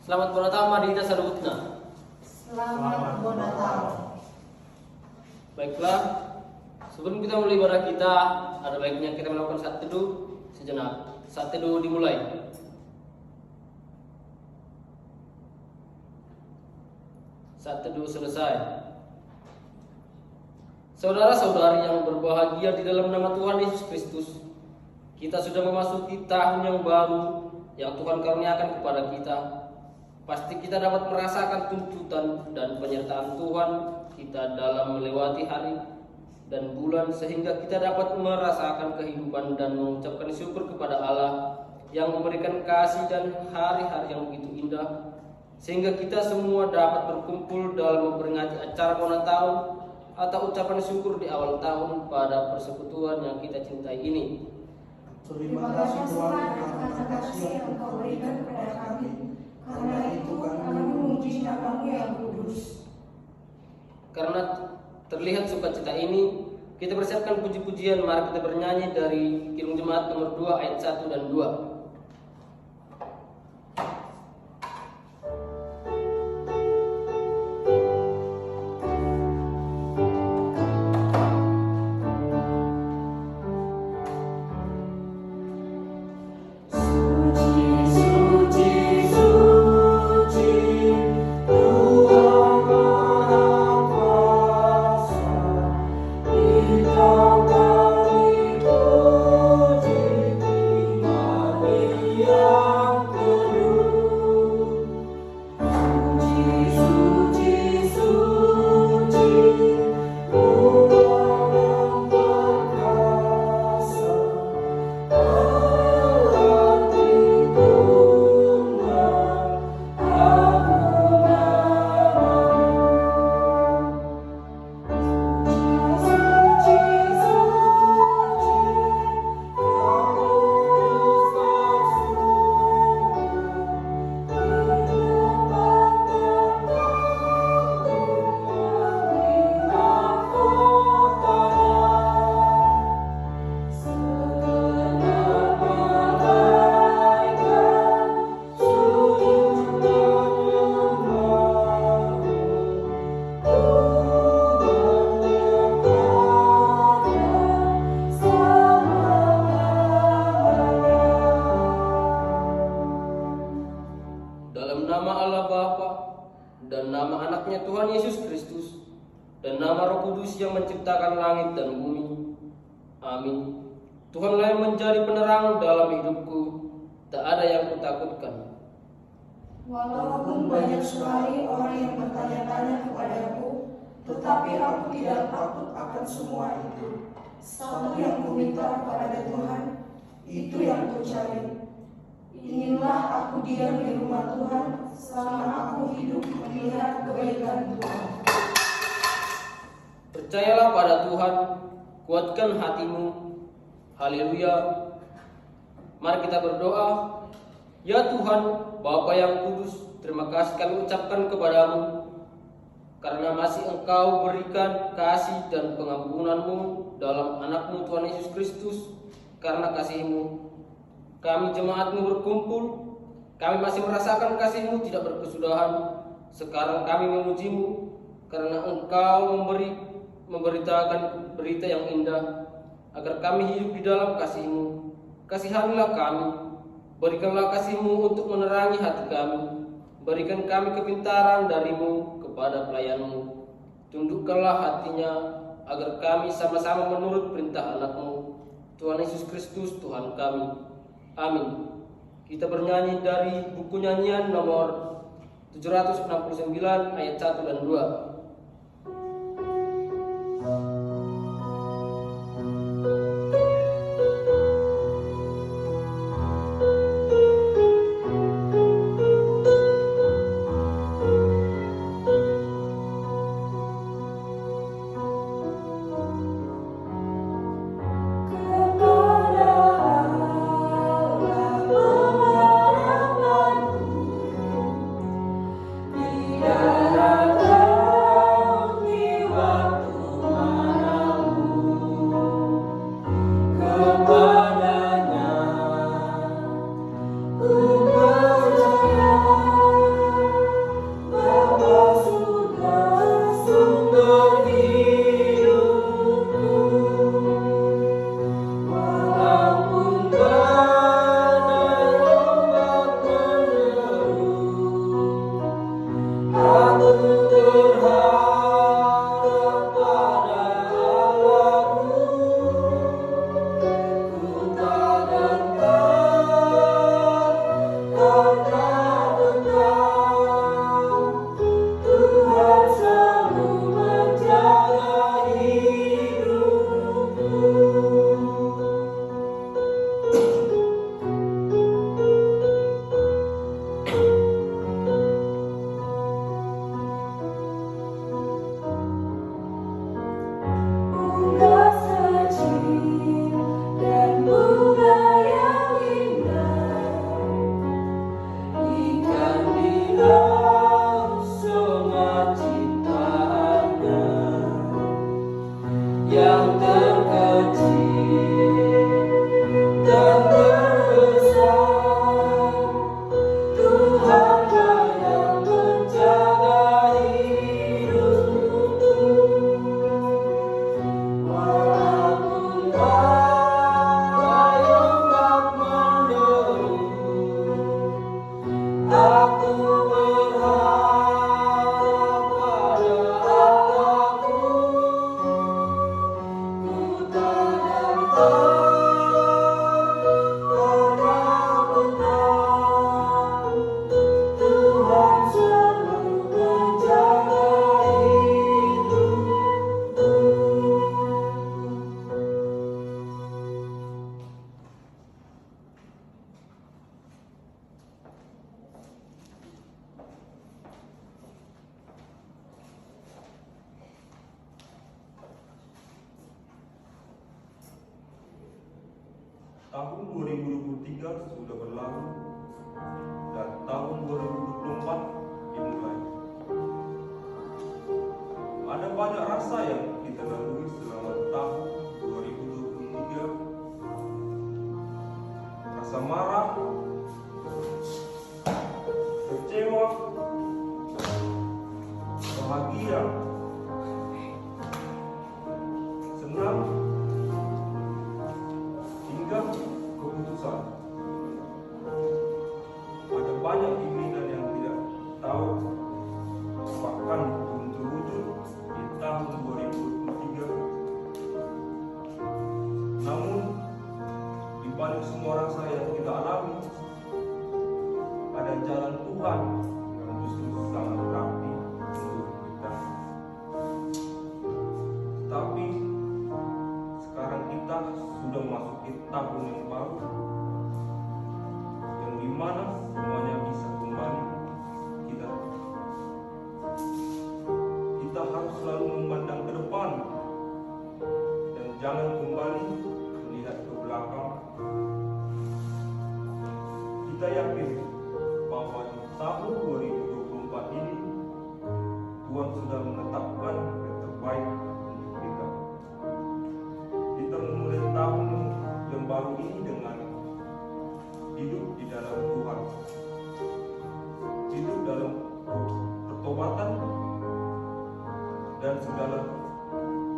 Selamat Bonatama di Ita Sarutna. Selamat Bonatama. Baiklah, sebelum kita mulai ibadah kita, ada baiknya kita melakukan saat teduh sejenak. Saat teduh dimulai. Saat teduh selesai. Saudara-saudari yang berbahagia di dalam nama Tuhan Yesus Kristus, kita sudah memasuki tahun yang baru yang Tuhan karuniakan kepada kita. Pasti kita dapat merasakan tuntutan dan penyertaan Tuhan kita dalam melewati hari dan bulan, sehingga kita dapat merasakan kehidupan dan mengucapkan syukur kepada Allah yang memberikan kasih dan hari-hari yang begitu indah, sehingga kita semua dapat berkumpul dalam memperingati acara Bona Tahun atau ucapan syukur di awal tahun pada persekutuan yang kita cintai ini. Terima kasih Tuhan karena kasih yang Engkau berikan kepada kami. Karena itu kami memuji nama-Mu yang kudus. Karena terlihat sukacita ini, kita persiapkan puji-pujian. Mari kita bernyanyi dari Kidung Jemaat nomor 2 ayat 1 dan 2. Dan nama anaknya Tuhan Yesus Kristus, dan nama Roh Kudus yang menciptakan langit dan bumi. Amin. Tuhanlah yang menjadi penerang dalam hidupku, tak ada yang kutakutkan. Walaupun banyak sekali orang yang bertanya-tanya kepadaku, tetapi aku tidak takut akan semua itu. Satu yang kuminta kepada Tuhan, itu yang kucari. Inginlah aku diam di rumah Tuhan selama aku hidup melihat kebaikan Tuhan. Percayalah pada Tuhan, kuatkan hatimu. Haleluya. Mari kita berdoa. Ya Tuhan, Bapa yang kudus, terima kasih kami ucapkan kepadamu karena masih Engkau berikan kasih dan pengampunan-Mu dalam anak-Mu Tuhan Yesus Kristus. Karena kasih-Mu kami jemaat-Mu berkumpul, kami masih merasakan kasih-Mu tidak berkesudahan. Sekarang kami memuji-Mu karena Engkau memberitakan berita yang indah, agar kami hidup di dalam kasih-Mu. Kasihanilah kami, berikanlah kasih-Mu untuk menerangi hati kami. Berikan kami kepintaran dari-Mu kepada pelayan-Mu. Tundukkanlah hatinya, agar kami sama-sama menurut perintah anak-Mu Tuhan Yesus Kristus Tuhan kami. Amin. Kita bernyanyi dari buku nyanyian nomor 769 ayat 1 dan 2. Tidak ada yang terkecil dan terbesar. Tuhanlah yang menjaga hidupku. Walaupun badai ombak menderu, aku berharap pada Allahku. Ku tak gentar karena benar Tuhan selalu menjaga hidupku. Tahun 2023 sudah berlalu dan tahun 2024 dimulai. Ada banyak rasa yang kita lalui selama tahun 2023. Rasa marah, kecewa, bahagia, senang, hingga keputusan. Ada banyak keinginan yang tidak tahu bahkan belum terwujud di tahun 2023. Namun di balik semua rasa yang kita alami, ada jalan Tuhan yang justru sangat berarti untuk kita. Tapi sekarang kita sudah memasuki tahun yang baru, yang dimana semuanya bisa kembali kita. Kita harus selalu memandang ke depan dan jangan kembali melihat ke belakang. Kita yakin bahwa di tahun 2024 ini Tuhan sudah menetapkan yang terbaik untuk kita. Kita memulai tahun yang baru ini dengan hidup di dalam Tuhan, hidup dalam pertobatan dan segala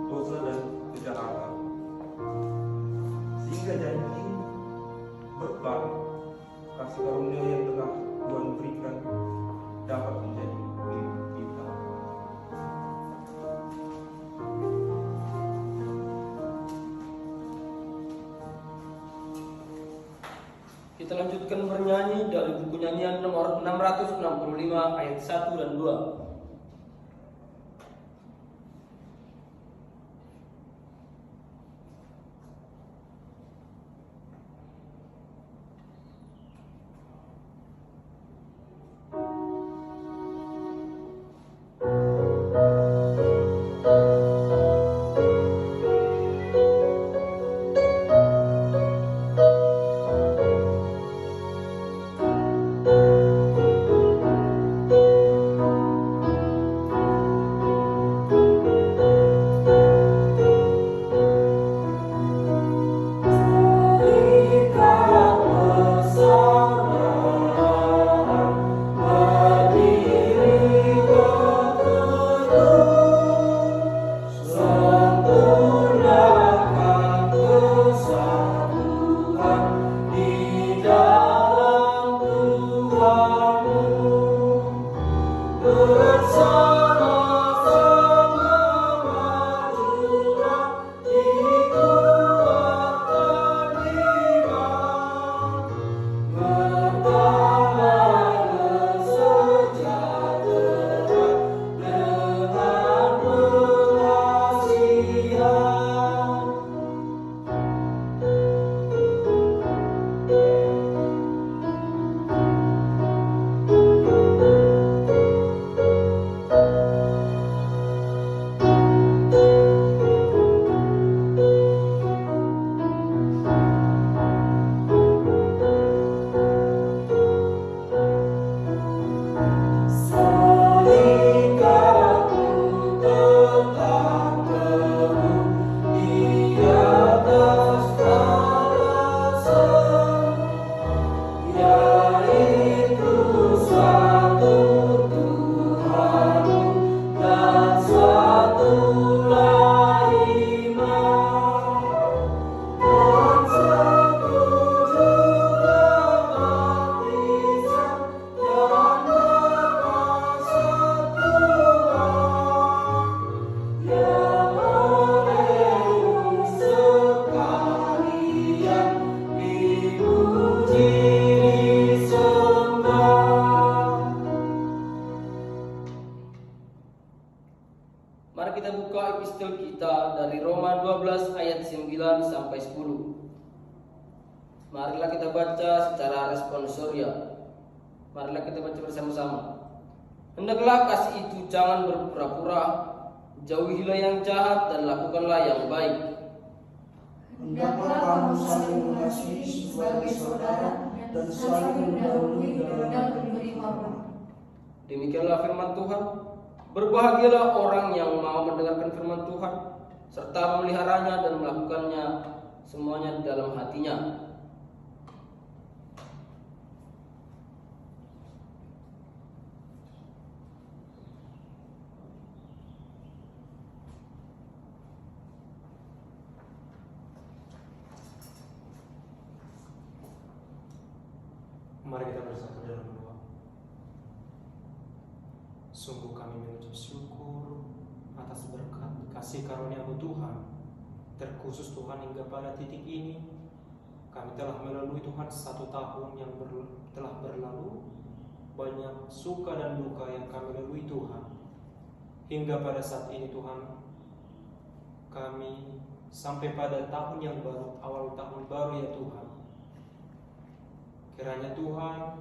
dosa dan kejahatan, sehingga janji berkat kasih karunia yang telah Tuhan berikan dapat menjadi milik kita. Kita lanjutkan bernyanyi dari buku nyanyian nomor 665 ayat 1 dan 2. epistel kita dari Roma 12 ayat 9 sampai 10. Marilah kita baca secara responsorial. Marilah kita baca bersama-sama. Hendaklah kasih itu jangan berpura-pura, jauhilah yang jahat dan lakukanlah yang baik. Hendaklah kamu saling mengasihi sebagai saudara dan saling mendahului dalam memberi hormat. Demikianlah firman Tuhan. Berbahagialah orang yang mau mendengarkan firman Tuhan serta memeliharanya dan melakukannya semuanya di dalam hatinya. Mari kita bersatu dalam doa. Sungguh kami mengucap syukur atas berkat kasih karunia-Mu Tuhan. Terkhusus Tuhan hingga pada titik ini kami telah melalui Tuhan 1 tahun yang telah berlalu. Banyak suka dan duka yang kami lalui Tuhan. Hingga pada saat ini Tuhan, kami sampai pada tahun yang baru, awal tahun baru ya Tuhan. Kiranya Tuhan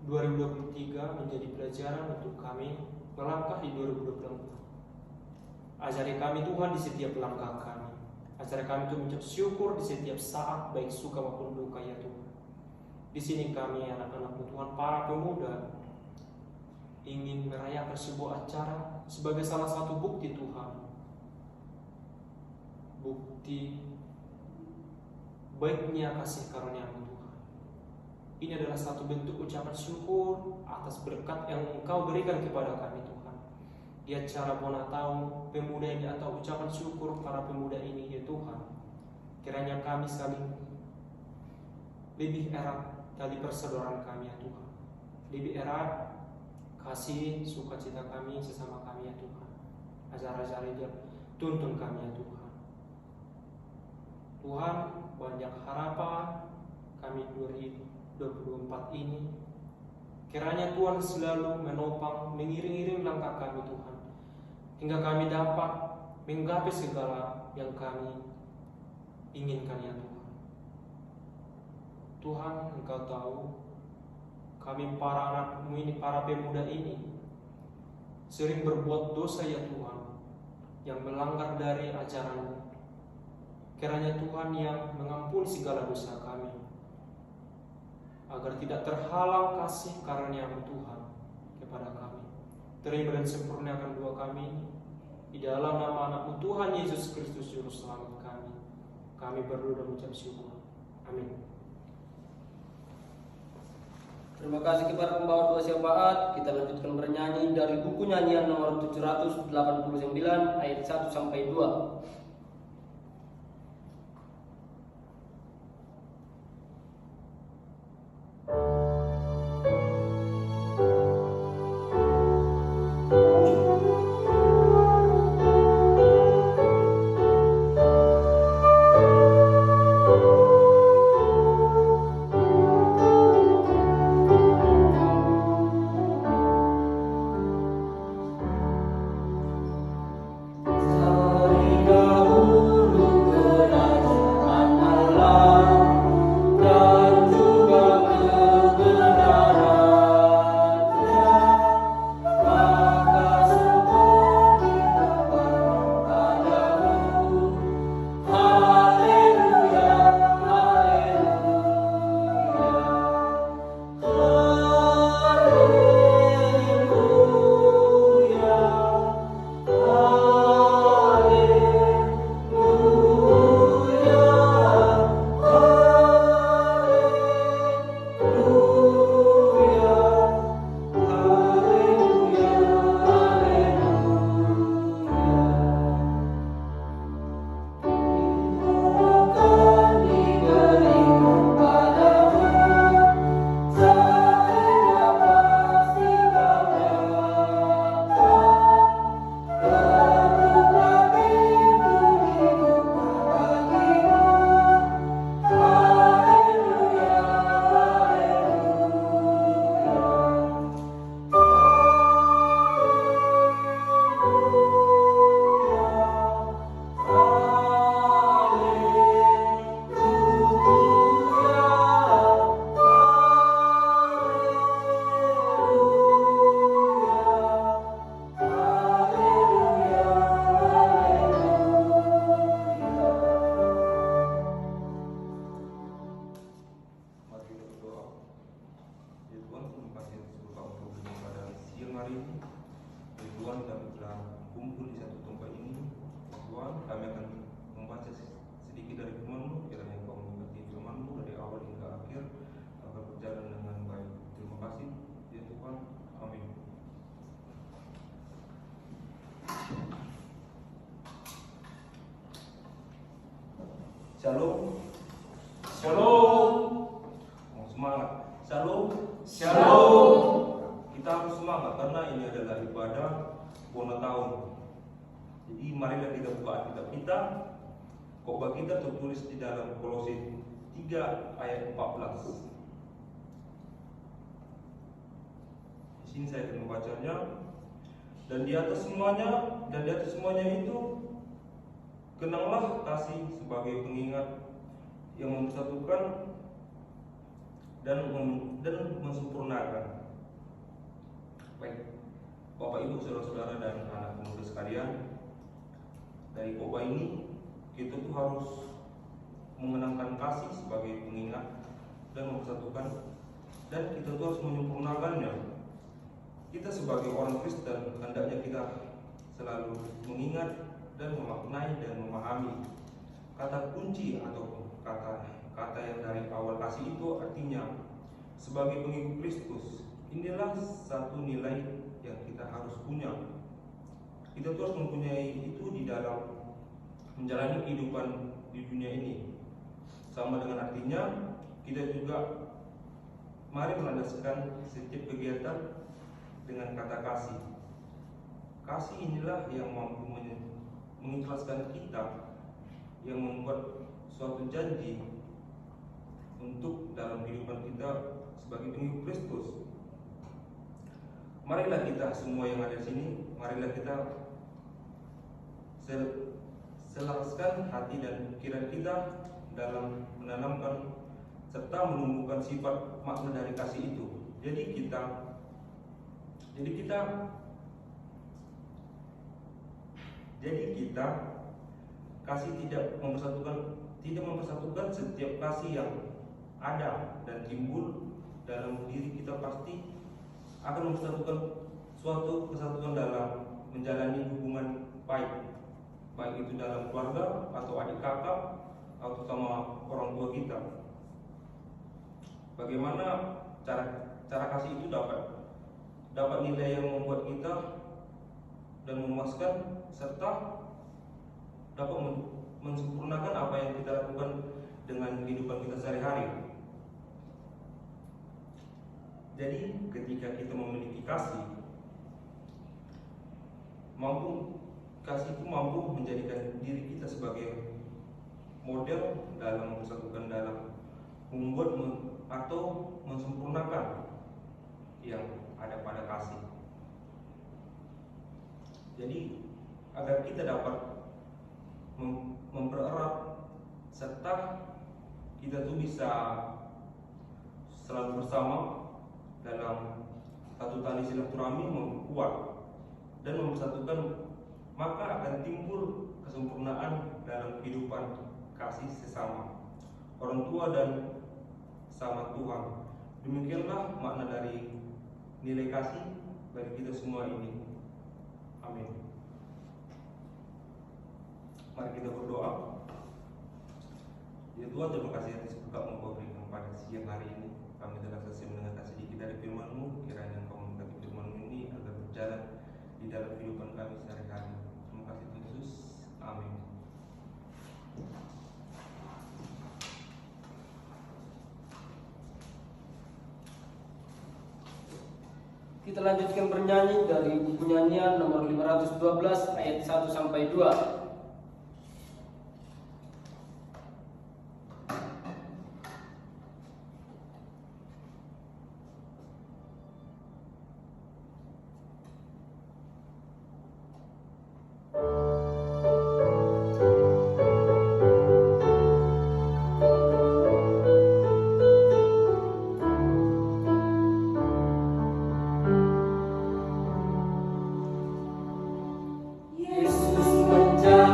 2023 menjadi pelajaran untuk kami melangkah di 2024. Ajari kami Tuhan di setiap langkah kami. Ajari kami untuk mengucap syukur di setiap saat, baik suka maupun duka ya Tuhan. Di sini kami anak-anak Tuhan, para pemuda, ingin merayakan sebuah acara sebagai salah satu bukti Tuhan. Bukti baiknya kasih karunia-Mu Tuhan. Ini adalah satu bentuk ucapan syukur atas berkat yang Engkau berikan kepada kami Tuhan. Di acara Bonatau pemuda ini atau ucapan syukur para pemuda ini ya Tuhan. Kiranya kami saling lebih erat tali persaudaraan kami ya Tuhan. Lebih erat kasih sukacita kami sesama kami ya Tuhan. Ajar-ajar tuntun kami ya Tuhan. Tuhan, banyak harapan kami 2024 ini. Kiranya Tuhan selalu menopang, mengiring-iring langkah kami Tuhan, hingga kami dapat menggapai segala yang kami inginkan ya Tuhan. Tuhan, Engkau tahu kami para anak-Mu ini, para pemuda ini sering berbuat dosa ya Tuhan, yang melanggar dari ajaran-Mu. Kiranya Tuhan yang mengampuni segala dosa kami, agar tidak terhalang kasih karunia-Mu Tuhan kepada kami. Terima dan sempurnakan doa kami di dalam nama anak-Mu Tuhan Yesus Kristus Juru Selamat kami. Kami berdoa dan mengucap syukur. Amin. Terima kasih kepada pembawa doa syafaat. Kita lanjutkan bernyanyi dari buku nyanyian nomor 789 ayat 1 sampai 2. Sorry, God. Shalom. Shalom. Semangat. Shalom. Shalom. Kita harus semangat karena ini adalah ibadah Bona tahun. Jadi marilah kita buka Alkitab kita. Khotbah kita tertulis di dalam Kolose 3 ayat 14. Di sini saya akan membacanya. Dan di atas semuanya itu kenanglah kasih sebagai pengingat yang mempersatukan dan mensempurnakan. Baik, Bapak Ibu, saudara-saudara dan anak muda sekalian, dari khotbah ini kita tuh harus mengenangkan kasih sebagai pengingat dan mempersatukan, dan kita tuh harus menyempurnakannya. Kita sebagai orang Kristen hendaknya kita selalu mengingat dan memaknai dan memahami kata kunci atau kata yang dari awal kasih itu, artinya sebagai pengikut Kristus. Inilah satu nilai yang kita harus punya. Kita terus mempunyai itu di dalam menjalani kehidupan di dunia ini. Sama dengan artinya kita juga mari melandaskan setiap kegiatan dengan kata kasih. Kasih inilah yang mampu mengikhlaskan kita, yang membuat suatu janji untuk dalam kehidupan kita sebagai pengikut Kristus. Marilah kita semua yang ada di sini, marilah kita selaraskan hati dan pikiran kita dalam menanamkan serta menumbuhkan sifat makna dari kasih itu. Jadi kita kasih tidak mempersatukan setiap kasih yang ada dan timbul dalam diri kita pasti akan mempersatukan suatu kesatuan dalam menjalani hubungan baik itu dalam keluarga atau adik kakak atau sama orang tua kita. Bagaimana cara kasih itu dapat nilai yang membuat kita dan memuaskan serta dapat mensempurnakan apa yang kita lakukan dengan kehidupan kita sehari-hari. Jadi ketika kita memiliki kasih itu mampu menjadikan diri kita sebagai model dalam mempersatukan, dalam membuat atau mensempurnakan yang ada pada kasih. Jadi agar kita dapat mempererat serta kita tuh bisa selalu bersama dalam satu tali silaturahmi memperkuat dan mempersatukan, maka akan timbul kesempurnaan dalam kehidupan kasih sesama orang tua dan sama Tuhan. Demikianlah makna dari nilai kasih bagi kita semua ini. Amin. Mari kita berdoa. Ya Tuhan, terima kasih atas berkat Engkau berikan pada siang hari ini. Kami telah selesai mendengar sedikit dari firman-Mu. Kiranya Engkau memberkati firman-Mu ini agar berjalan di dalam kehidupan kami sehari-hari. Terima kasih Tuhan Yesus. Amin. Kita lanjutkan bernyanyi dari buku nyanyian nomor 512 ayat 1 sampai 2. Yesus menjadi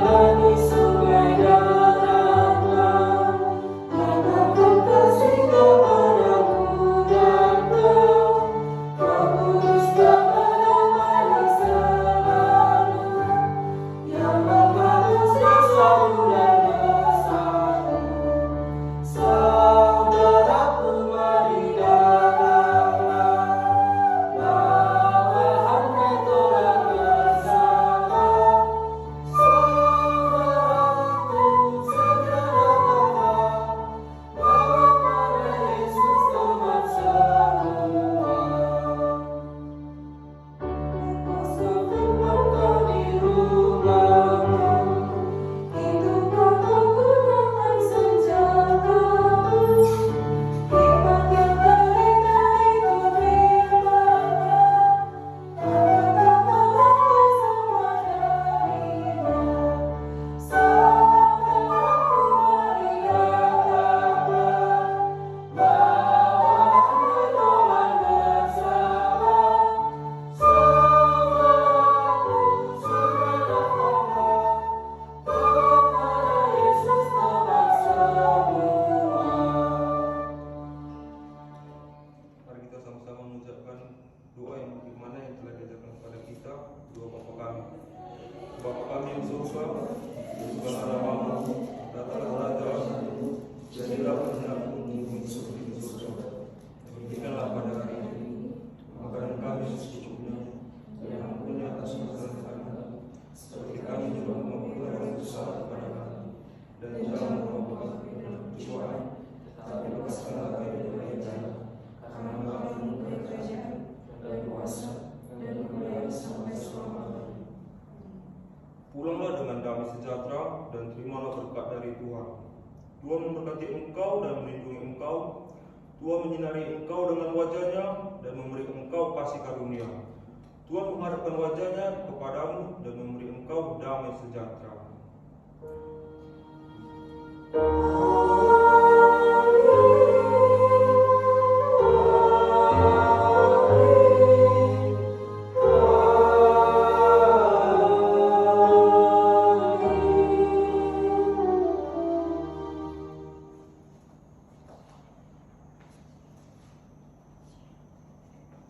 surga, segala namamu, datanglah kerajaan-Mu, jadilah kehendakmu di bumi seperti di surga. Berikanlah pada hari ini makanan kami secukupnya, dan ampuni atas kesalahan kami, seperti kami juga mengampuni orang bersalah kepada kami, dan jangan membawa kami ke dalam pencobaan, tetapi lepaskanlah kami dari jahat, karena Engkau kerajaan dan kuasa dan kemuliaan sampai selama-lamanya. Pulanglah dengan damai sejahtera dan terimalah berkat dari Tuhan. Tuhan memberkati engkau dan melindungi engkau. Tuhan menyinari engkau dengan wajahnya dan memberi engkau kasih karunia. Tuhan menghadapkan wajahnya kepadamu dan memberi engkau damai sejahtera.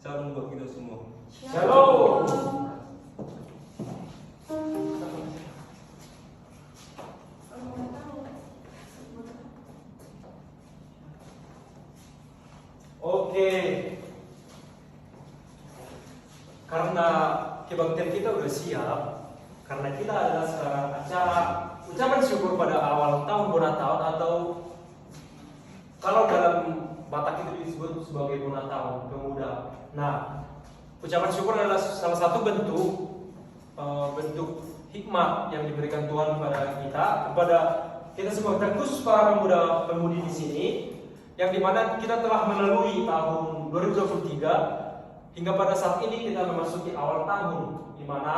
Salam buat kita semua. Shalom. Oke. Karena kebaktian kita udah siap, karena kita adalah sekarang acara ucapan syukur pada awal tahun Bonataun, atau kalau dalam Batak itu disebut sebagai Bonataun, pemuda. Nah, ucapan syukur adalah salah satu bentuk hikmat yang diberikan Tuhan kepada kita semua, terkhusus para pemuda-pemudi di sini, yang dimana kita telah melalui tahun 2023 hingga pada saat ini kita memasuki awal tahun, dimana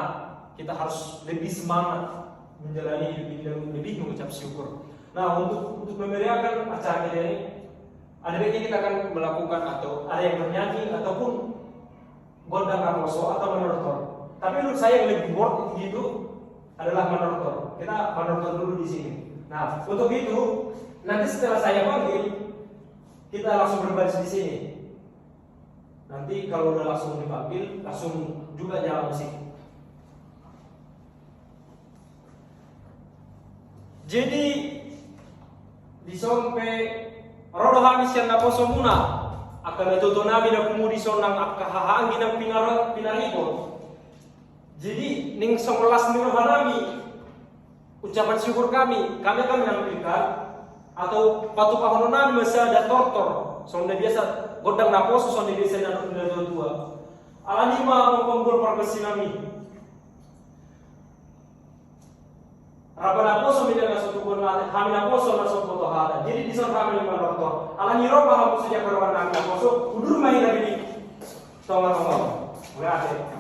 kita harus lebih semangat menjalani hidup ini dan lebih mengucap syukur. Nah, untuk memeriahkan acara kita ini, ada baiknya kita akan melakukan atau ada yang bernyanyi ataupun gondang raposo atau manortor. Tapi menurut saya yang lebih worth it itu adalah manortor. Kita manortor dulu di sini. Nah, untuk itu nanti setelah saya panggil, kita langsung berbaris di sini. Nanti kalau udah langsung dipanggil, langsung juga nyala musik. Jadi disompe rodo hamis yang naposo muna akan itu nami na kumudi sonang akahahangi ng pinaribot. Jadi ning 11 minggu hanami ucapan syukur kami akan menampilkan atau patu pahono nami masa ada tortor sonde biasa godang naposo sonde biasa na tua alanima mengkumpul perkesi nami Rabana poso mina na sotukon na hamina poso na soto hada. Jadi di sana kami lima doktor. Alani roba hamu saja kerwan kami poso. Udur main lagi di tongol. Grazie.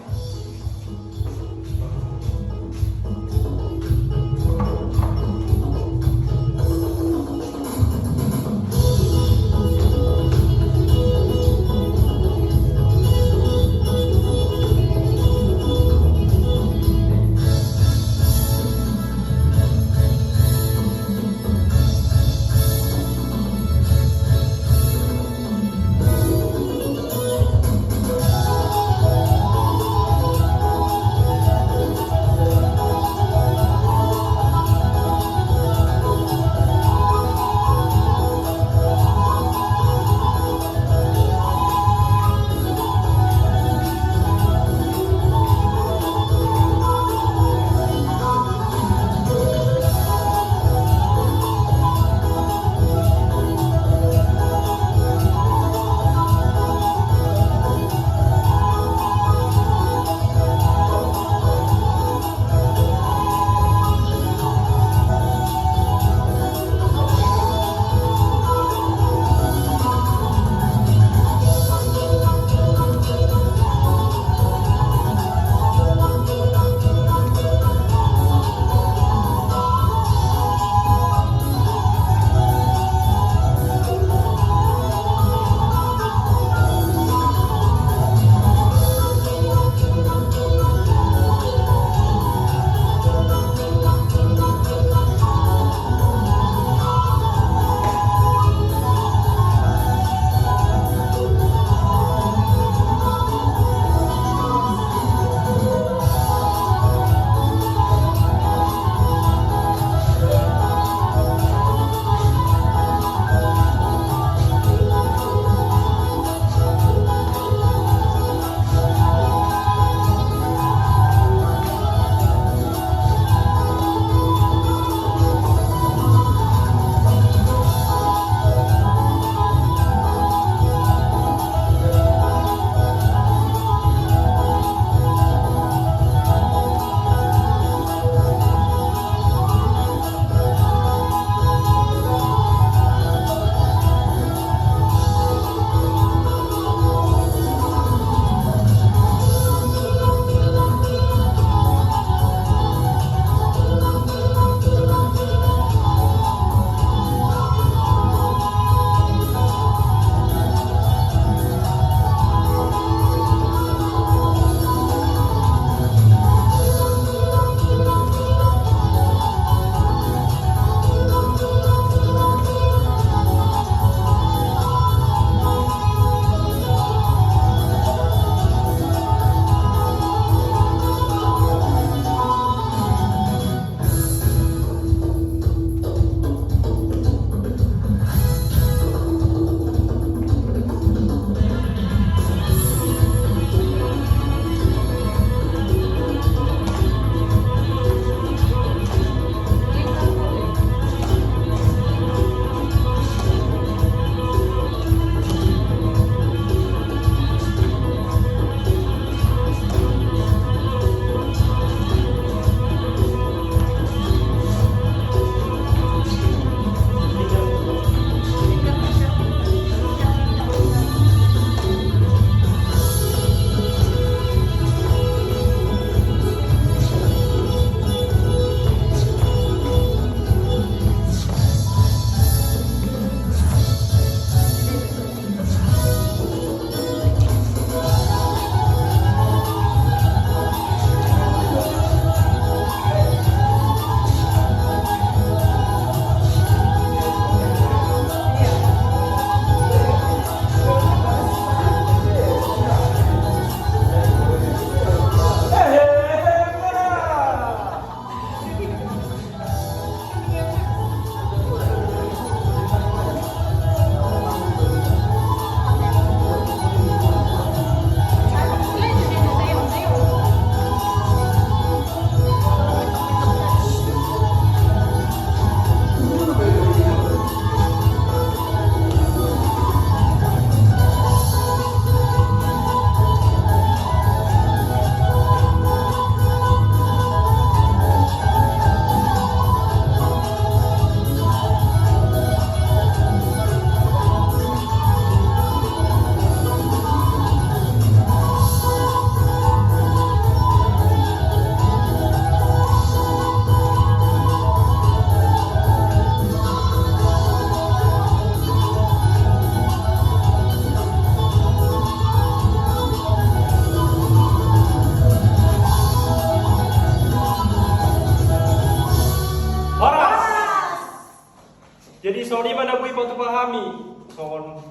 Jadi soal mana bui patut pahami soal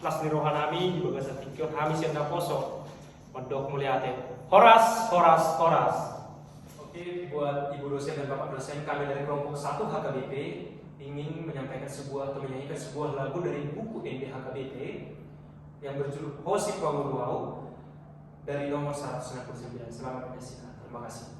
las ni rohanami juga gasa tikir kami siapa poso mendok muliate horas. Oke, buat ibu dosen dan bapak dosen, kami dari kelompok 1 HKBP ingin menyampaikan sebuah atau menyanyikan sebuah lagu dari buku ND HKBP yang berjudul Hosip Wau dari nomor 199. Selamat menyaksikan. Terima kasih.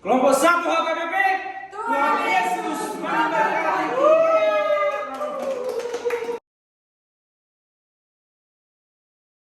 Kelompok 1 HKBP